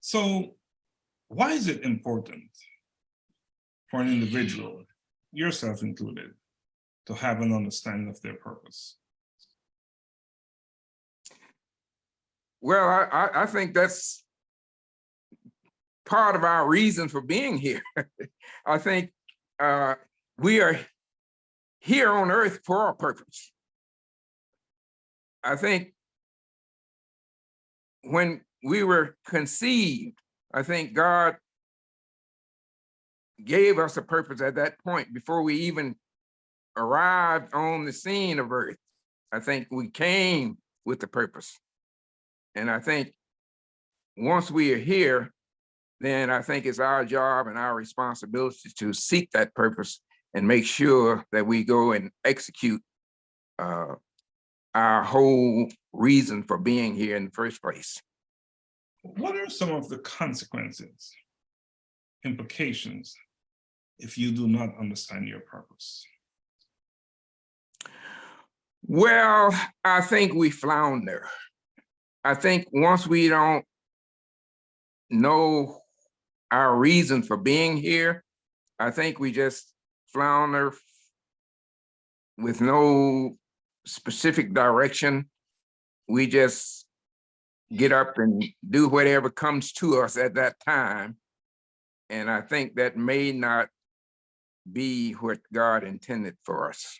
So why is it important for an individual, yourself included, to have an understanding of their purpose? Well, I think that's part of our reason for being here. I think we are here on earth for a purpose. I think when we were conceived, I think God gave us a purpose at that point before we even arrived on the scene of earth. I think we came with the purpose. And I think once we are here, then I think it's our job and our responsibility to seek that purpose and make sure that we go and execute our whole reason for being here in the first place. What are some of the consequences, implications, if you do not understand your purpose? Well, I think we flounder. I think once we don't know our reason for being here, I think we just flounder with no specific direction. We just get up and do whatever comes to us at that time. And I think that may not be what God intended for us.